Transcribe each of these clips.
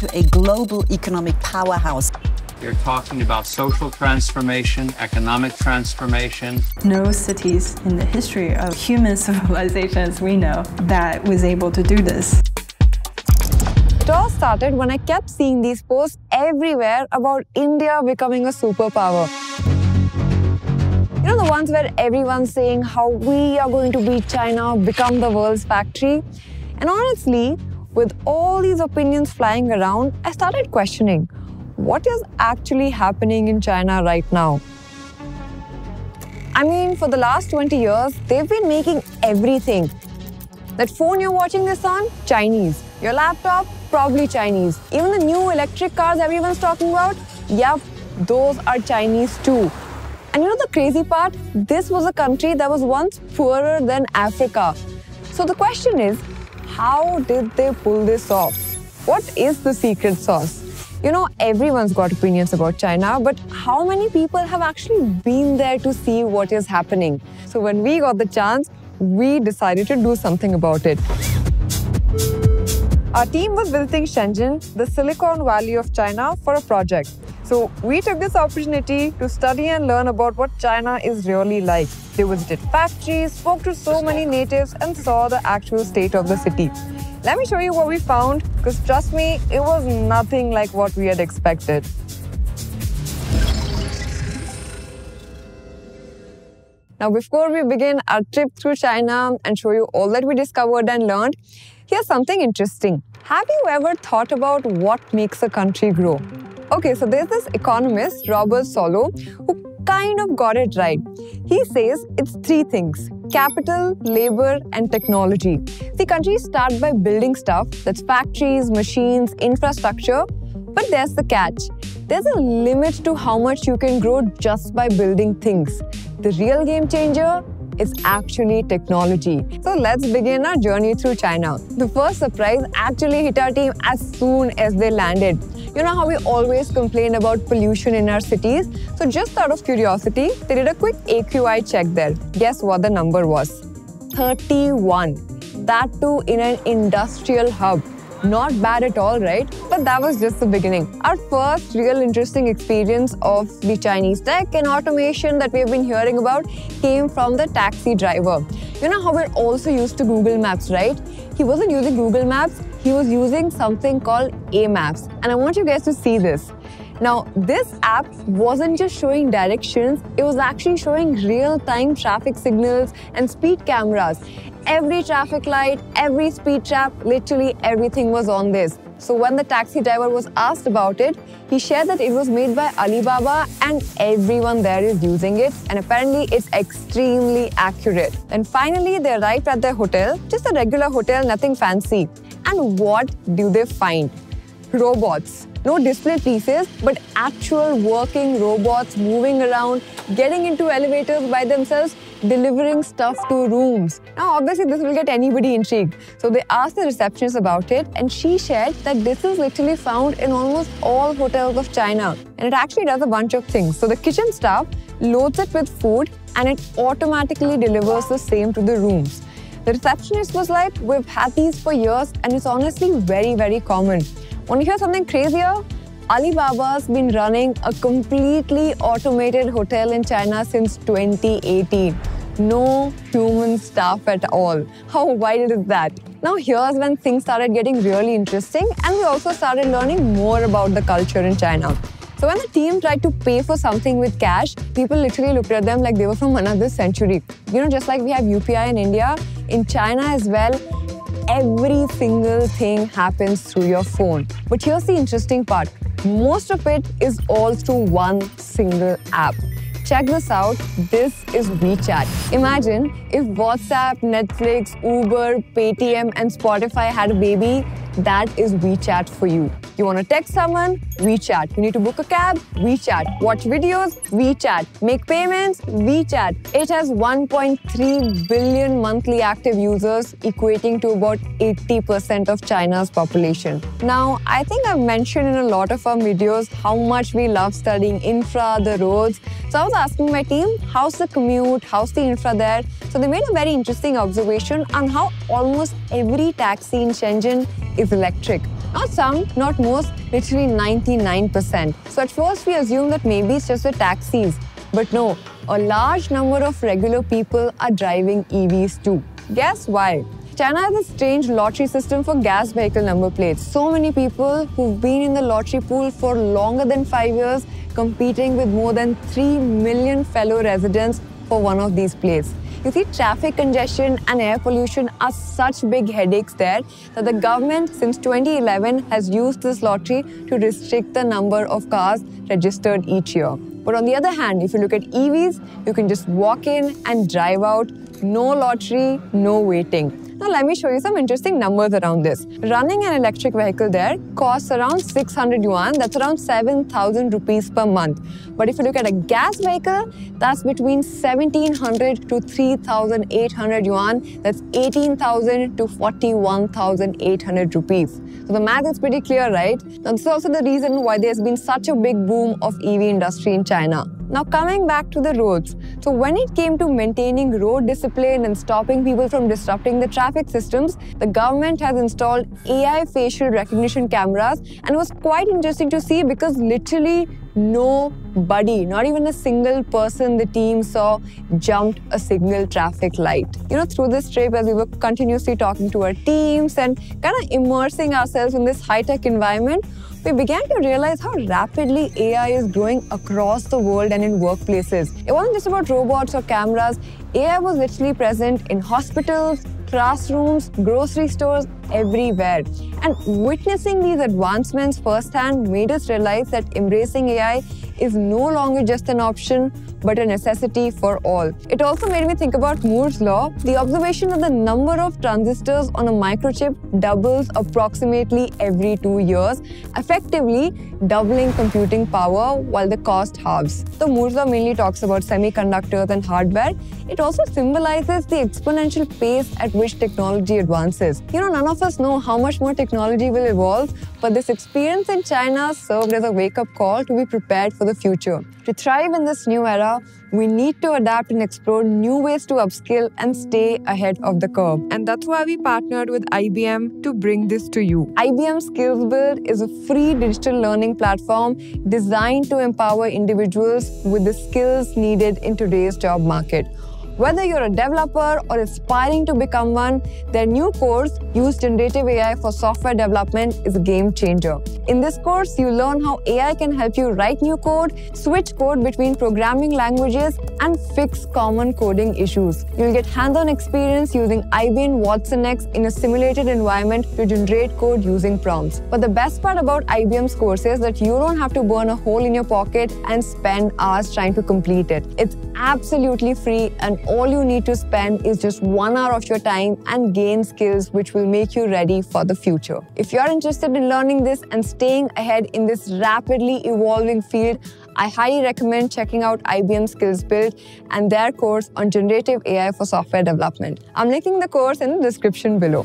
to a global economic powerhouse. You're talking about social transformation, economic transformation. No cities in the history of human civilization as we know that was able to do this. It all started when I kept seeing these posts everywhere about India becoming a superpower. You know, the ones where everyone's saying how we are going to beat China, become the world's factory. And honestly, with all these opinions flying around, I started questioning, what is actually happening in China right now? I mean, for the last 20 years, they've been making everything. That phone you're watching this on, Chinese. Your laptop, probably Chinese. Even the new electric cars everyone's talking about, yep, those are Chinese too. And you know the crazy part? This was a country that was once poorer than Africa. So the question is, how did they pull this off? What is the secret sauce? You know, everyone's got opinions about China, but how many people have actually been there to see what is happening? So when we got the chance, we decided to do something about it. Our team was visiting Shenzhen, the Silicon Valley of China, for a project. So we took this opportunity to study and learn about what China is really like. They visited factories, spoke to so many natives, and saw the actual state of the city. Let me show you what we found, because trust me, it was nothing like what we had expected. Now, before we begin our trip through China and show you all that we discovered and learned, here's something interesting. Have you ever thought about what makes a country grow? Okay, so there's this economist, Robert Solow, who kind of got it right. He says it's three things: capital, labor, and technology. See, countries start by building stuff, that's factories, machines, infrastructure. But there's the catch. There's a limit to how much you can grow just by building things. The real game changer is actually technology. So let's begin our journey through China. The first surprise actually hit our team as soon as they landed. You know how we always complain about pollution in our cities? So just out of curiosity, they did a quick AQI check there. Guess what the number was? 31. That too in an industrial hub. Not bad at all, right? But that was just the beginning. Our first real interesting experience of the Chinese tech and automation that we've been hearing about came from the taxi driver. You know how we're also used to Google Maps, right? He wasn't using Google Maps, he was using something called A-Maps. And I want you guys to see this. Now, this app wasn't just showing directions, it was actually showing real-time traffic signals and speed cameras. Every traffic light, every speed trap, literally everything was on this. So when the taxi driver was asked about it, he shared that it was made by Alibaba and everyone there is using it, and apparently it's extremely accurate. And finally, they arrived at their hotel, just a regular hotel, nothing fancy. And what do they find? Robots. No display pieces, but actual working robots moving around, getting into elevators by themselves, delivering stuff to rooms. Now, obviously, this will get anybody intrigued. So they asked the receptionist about it, and she shared that this is literally found in almost all hotels of China. And it actually does a bunch of things. So the kitchen staff loads it with food, and it automatically delivers the same to the rooms. The receptionist was like, we've had these for years, and it's honestly very, very common. Want to hear something crazier? Alibaba's been running a completely automated hotel in China since 2018. No human staff at all. How wild is that? Now here's when things started getting really interesting, and we also started learning more about the culture in China. So when the team tried to pay for something with cash, people literally looked at them like they were from another century. You know, just like we have UPI in India, in China as well, every single thing happens through your phone. But here's the interesting part. Most of it is all through one single app. Check this out. This is WeChat. Imagine if WhatsApp, Netflix, Uber, Paytm, and Spotify had a baby. That is WeChat for you. You want to text someone? WeChat. You need to book a cab? WeChat. Watch videos? WeChat. Make payments? WeChat. It has 1.3 billion monthly active users, equating to about 80% of China's population. Now, I think I've mentioned in a lot of our videos how much we love studying infra, the roads. So I was asking my team, how's the commute? How's the infra there? So they made a very interesting observation on how almost every taxi in Shenzhen is electric. Not some, not most, literally 99%. So at first we assume that maybe it's just the taxis. But no, a large number of regular people are driving EVs too. Guess why? China has a strange lottery system for gas vehicle number plates. So many people who've been in the lottery pool for longer than 5 years, competing with more than 3 million fellow residents for one of these plates. You see, traffic congestion and air pollution are such big headaches there that the government since 2011 has used this lottery to restrict the number of cars registered each year. But on the other hand, if you look at EVs, you can just walk in and drive out. No lottery, no waiting. Now let me show you some interesting numbers around this. Running an electric vehicle there costs around 600 yuan, that's around 7,000 rupees per month. But if you look at a gas vehicle, that's between 1,700 to 3,800 yuan, that's 18,000 to 41,800 rupees. So the math is pretty clear, right? And this is also the reason why there's been such a big boom of EV industry in China. Now coming back to the roads. So when it came to maintaining road discipline and stopping people from disrupting the traffic systems, the government has installed AI facial recognition cameras, and it was quite interesting to see because literally nobody, not even a single person the team saw, jumped a single traffic light. You know, through this trip, as we were continuously talking to our teams and kind of immersing ourselves in this high-tech environment, we began to realize how rapidly AI is growing across the world and in workplaces. It wasn't just about robots or cameras. AI was literally present in hospitals, classrooms, grocery stores, everywhere. And witnessing these advancements firsthand made us realize that embracing AI is no longer just an option, but a necessity for all. It also made me think about Moore's law, the observation that the number of transistors on a microchip doubles approximately every 2 years, effectively doubling computing power while the cost halves. The Moore's law mainly talks about semiconductors and hardware. It also symbolizes the exponential pace at which technology advances. You know, none of us know how much more technology will evolve, but this experience in China served as a wake-up call to be prepared for the future. To thrive in this new era, we need to adapt and explore new ways to upskill and stay ahead of the curve. And that's why we partnered with IBM to bring this to you. IBM Skills Build is a free digital learning platform designed to empower individuals with the skills needed in today's job market. Whether you're a developer or aspiring to become one, their new course, Use Generative AI for Software Development, is a game changer. In this course, you learn how AI can help you write new code, switch code between programming languages, and fix common coding issues. You'll get hands-on experience using IBM watsonx in a simulated environment to generate code using prompts. But the best part about IBM's course is that you don't have to burn a hole in your pocket and spend hours trying to complete it. It's absolutely free, and all you need to spend is just 1 hour of your time and gain skills which will make you ready for the future. If you're interested in learning this and staying ahead in this rapidly evolving field, I highly recommend checking out IBM Skills Build and their course on Generative AI for Software Development. I'm linking the course in the description below.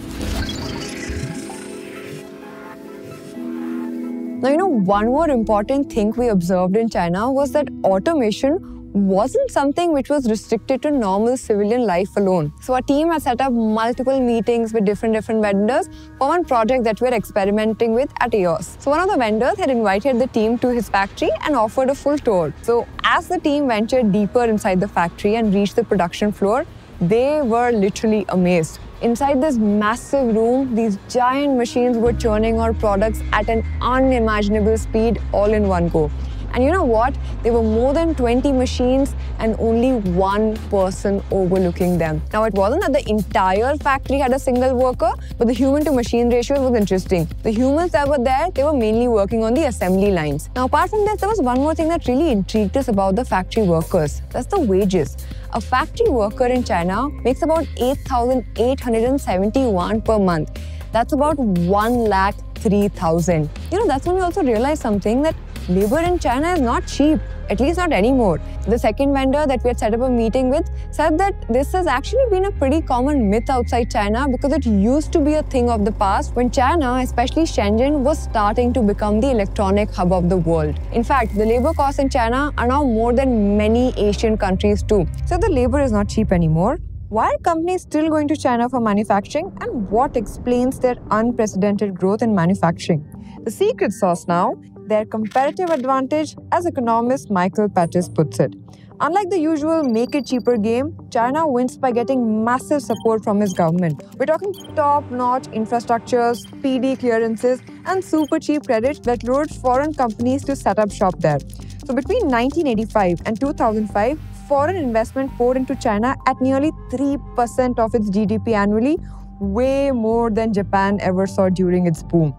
Now, you know, one more important thing we observed in China was that automation wasn't something which was restricted to normal civilian life alone. So our team has set up multiple meetings with different vendors for one project that we're experimenting with at EOS. So one of the vendors had invited the team to his factory and offered a full tour. So as the team ventured deeper inside the factory and reached the production floor, they were literally amazed. Inside this massive room, these giant machines were churning out products at an unimaginable speed all in one go. And you know what? There were more than 20 machines and only one person overlooking them. Now, it wasn't that the entire factory had a single worker, but the human-to-machine ratio was interesting. The humans that were there, they were mainly working on the assembly lines. Now, apart from this, there was one more thing that really intrigued us about the factory workers. That's the wages. A factory worker in China makes about 8,871 per month. That's about 1,03,000. You know, that's when we also realized something, that labor in China is not cheap, at least not anymore. The second vendor that we had set up a meeting with said that this has actually been a pretty common myth outside China because it used to be a thing of the past when China, especially Shenzhen, was starting to become the electronic hub of the world. In fact, the labor costs in China are now more than many Asian countries too. So the labor is not cheap anymore. Why are companies still going to China for manufacturing, and what explains their unprecedented growth in manufacturing? The secret sauce now, their competitive advantage, as economist Michael Pattis puts it. Unlike the usual make it cheaper game, China wins by getting massive support from its government. We're talking top-notch infrastructures, speedy clearances, and super cheap credit that lured foreign companies to set up shop there. So between 1985 and 2005, foreign investment poured into China at nearly 3% of its GDP annually, way more than Japan ever saw during its boom.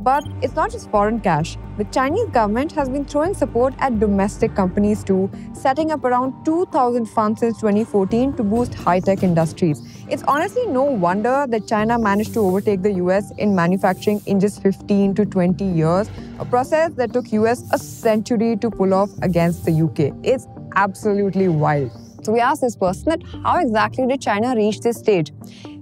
But it's not just foreign cash. The Chinese government has been throwing support at domestic companies too, setting up around 2,000 funds since 2014 to boost high-tech industries. It's honestly no wonder that China managed to overtake the US in manufacturing in just 15 to 20 years, a process that took US a century to pull off against the UK. It's absolutely wild. So we asked this person that how exactly did China reach this stage?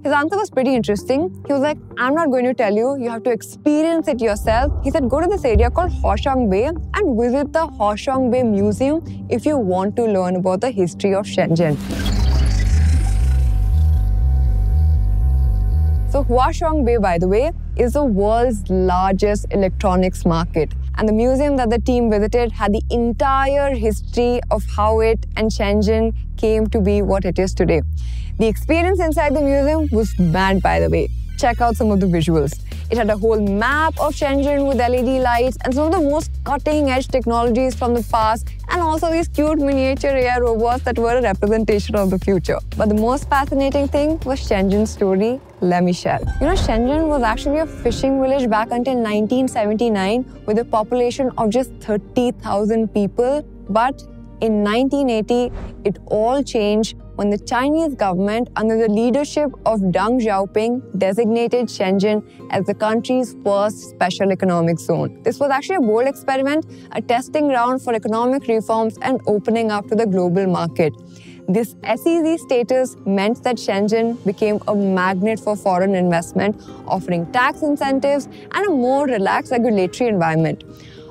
His answer was pretty interesting. He was like, I'm not going to tell you, you have to experience it yourself. He said, go to this area called Hoshiang Bay and visit the Hoshiang Bay Museum if you want to learn about the history of Shenzhen. So Hoshiang Bay, by the way, is the world's largest electronics market. And the museum that the team visited had the entire history of how it and Shenzhen came to be what it is today. The experience inside the museum was mad, by the way. Check out some of the visuals. It had a whole map of Shenzhen with LED lights and some of the most cutting-edge technologies from the past, and also these cute miniature AI robots that were a representation of the future. But the most fascinating thing was Shenzhen's story, let me share. You know, Shenzhen was actually a fishing village back until 1979 with a population of just 30,000 people. But in 1980, it all changed when the Chinese government, under the leadership of Deng Xiaoping, designated Shenzhen as the country's first special economic zone. This was actually a bold experiment, a testing ground for economic reforms and opening up to the global market. This SEZ status meant that Shenzhen became a magnet for foreign investment, offering tax incentives and a more relaxed regulatory environment.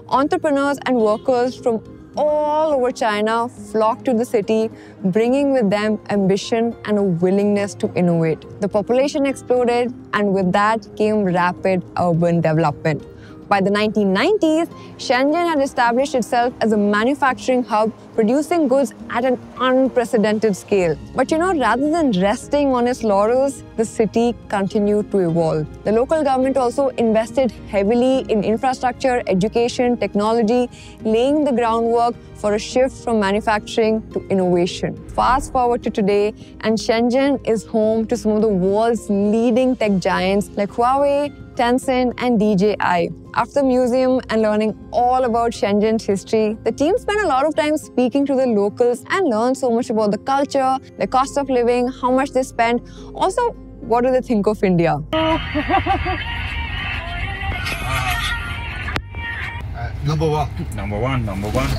Entrepreneurs and workers from all over China flocked to the city, bringing with them ambition and a willingness to innovate. The population exploded, and with that came rapid urban development. By the 1990s, Shenzhen had established itself as a manufacturing hub, producing goods at an unprecedented scale. But you know, rather than resting on its laurels, the city continued to evolve. The local government also invested heavily in infrastructure, education, technology, laying the groundwork for a shift from manufacturing to innovation. Fast forward to today, and Shenzhen is home to some of the world's leading tech giants like Huawei, Tencent, and DJI. After the museum and learning all about Shenzhen's history, the team spent a lot of time speaking to the locals and learned so much about the culture, the cost of living, how much they spend. Also, what do they think of India? Number one. Number one.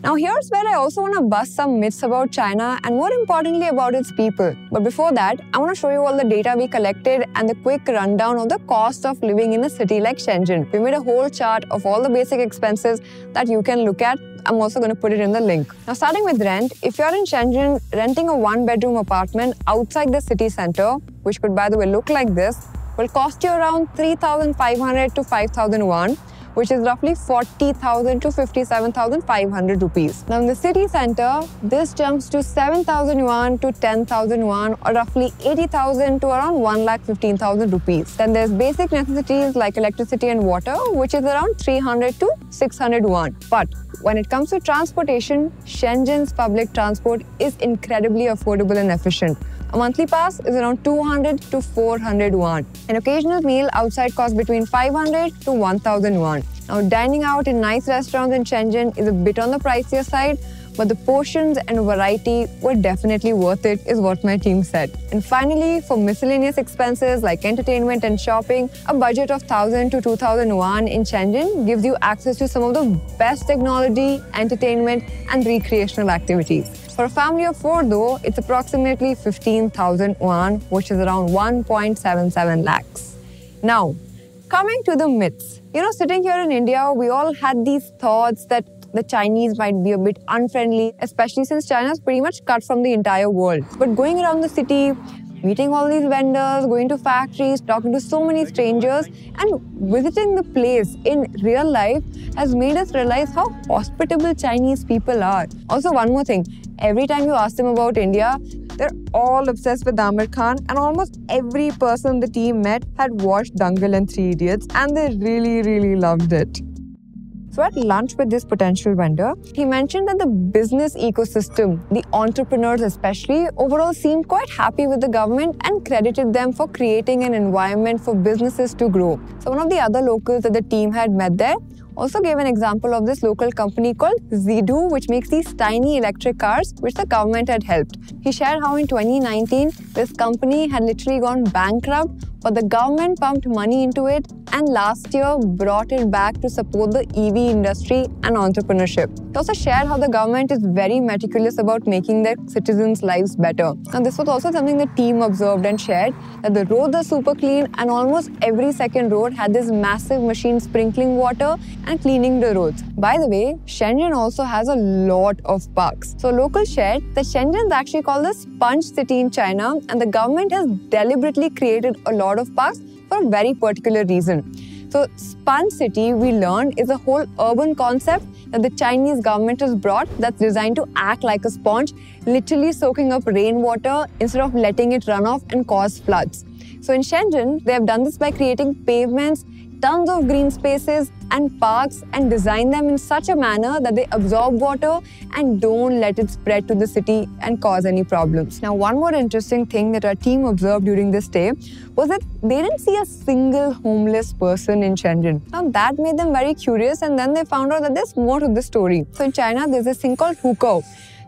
Now here's where I also want to bust some myths about China and more importantly about its people. But before that, I want to show you all the data we collected and the quick rundown of the cost of living in a city like Shenzhen. We made a whole chart of all the basic expenses that you can look at. I'm also going to put it in the link. Now starting with rent, if you're in Shenzhen, renting a one-bedroom apartment outside the city center, which could by the way look like this, will cost you around 3,500 to 5,000 yuan, which is roughly 40,000 to 57,500 rupees. Now in the city center, this jumps to 7,000 yuan to 10,000 yuan, or roughly 80,000 to around 1,15,000 rupees. Then there's basic necessities like electricity and water, which is around 300 to 600 yuan. But when it comes to transportation, Shenzhen's public transport is incredibly affordable and efficient. A monthly pass is around 200 to 400 yuan. An occasional meal outside costs between 500 to 1,000 yuan. Now, dining out in nice restaurants in Shenzhen is a bit on the pricier side, but the portions and variety were definitely worth it, is what my team said. And finally, for miscellaneous expenses like entertainment and shopping, a budget of 1,000 to 2,000 yuan in Shenzhen gives you access to some of the best technology, entertainment, and recreational activities. For a family of 4 though, it's approximately 15,000 yuan, which is around 1.77 lakhs. Now, coming to the myths. You know, sitting here in India, we all had these thoughts that the Chinese might be a bit unfriendly, especially since China is pretty much cut from the entire world. But going around the city, meeting all these vendors, going to factories, talking to so many strangers, and visiting the place in real life has made us realize how hospitable Chinese people are. Also, one more thing. Every time you ask them about India, they're all obsessed with Aamir Khan, and almost every person the team met had watched Dangal and Three Idiots, and they really loved it. So at lunch with this potential vendor, he mentioned that the business ecosystem, the entrepreneurs especially, overall seemed quite happy with the government and credited them for creating an environment for businesses to grow. So one of the other locals that the team had met there also gave an example of this local company called Zeedoo, which makes these tiny electric cars, which the government had helped. He shared how in 2019, this company had literally gone bankrupt, but the government pumped money into it and last year brought it back to support the EV industry and entrepreneurship. He also shared how the government is very meticulous about making their citizens' lives better. And this was also something the team observed and shared, that the roads are super clean and almost every second road had this massive machine sprinkling water and cleaning the roads. By the way, Shenzhen also has a lot of parks. So locals shared that Shenzhen is actually called the Sponge City in China, and the government has deliberately created a lot of parks for a very particular reason. So Sponge City, we learned, is a whole urban concept that the Chinese government has brought that's designed to act like a sponge, literally soaking up rainwater instead of letting it run off and cause floods. So in Shenzhen, they have done this by creating pavements, tons of green spaces and parks, and design them in such a manner that they absorb water and don't let it spread to the city and cause any problems. Now, one more interesting thing that our team observed during this stay was that they didn't see a single homeless person in Shenzhen. Now, that made them very curious, and then they found out that there's more to the story. So in China, there's this thing called hukou.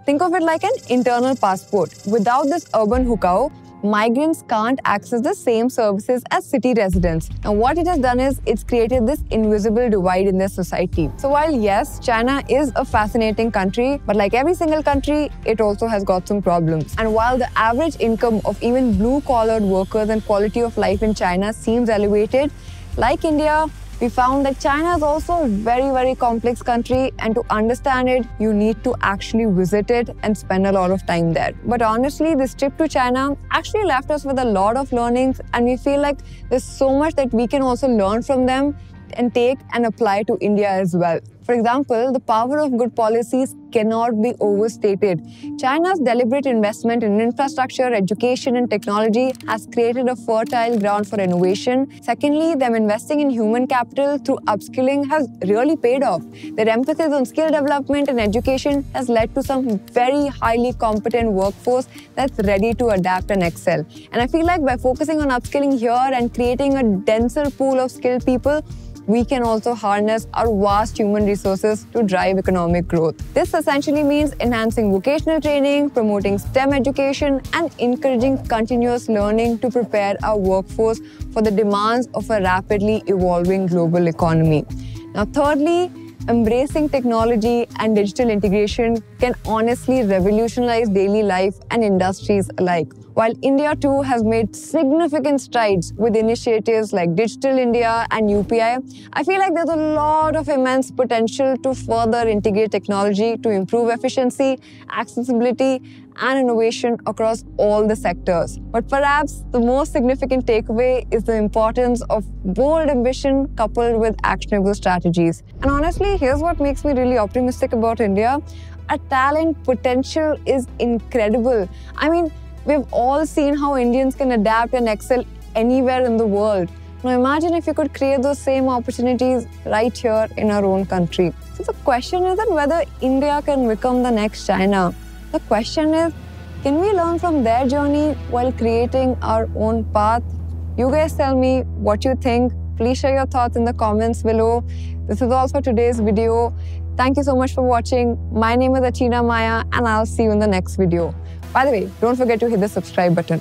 Think of it like an internal passport. Without this urban hukou, migrants can't access the same services as city residents. Now, what it has done is it's created this invisible divide in their society. So while yes, China is a fascinating country, but like every single country, it also has got some problems. And while the average income of even blue-collared workers and quality of life in China seems elevated, like India, we found that China is also a very complex country, and to understand it, you need to actually visit it and spend a lot of time there. But honestly, this trip to China actually left us with a lot of learnings, and we feel like there's so much that we can also learn from them and take and apply to India as well. For example, the power of good policies cannot be overstated. China's deliberate investment in infrastructure, education, and technology has created a fertile ground for innovation. Secondly, them investing in human capital through upskilling has really paid off. Their emphasis on skill development and education has led to some very highly competent workforce that's ready to adapt and excel. And I feel like by focusing on upskilling here and creating a denser pool of skilled people, we can also harness our vast human resources to drive economic growth. This essentially means enhancing vocational training, promoting STEM education, and encouraging continuous learning to prepare our workforce for the demands of a rapidly evolving global economy. Now, thirdly, embracing technology and digital integration can honestly revolutionize daily life and industries alike. While India too has made significant strides with initiatives like Digital India and UPI, I feel like there's a lot of immense potential to further integrate technology to improve efficiency, accessibility, and innovation across all the sectors. But perhaps the most significant takeaway is the importance of bold ambition coupled with actionable strategies. And honestly, here's what makes me really optimistic about India. Our talent potential is incredible. I mean, we've all seen how Indians can adapt and excel anywhere in the world. Now imagine if you could create those same opportunities right here in our own country. So the question isn't whether India can become the next China. The question is, can we learn from their journey while creating our own path? You guys tell me what you think. Please share your thoughts in the comments below. This is all for today's video. Thank you so much for watching. My name is Achina Maya, and I'll see you in the next video. By the way, don't forget to hit the subscribe button.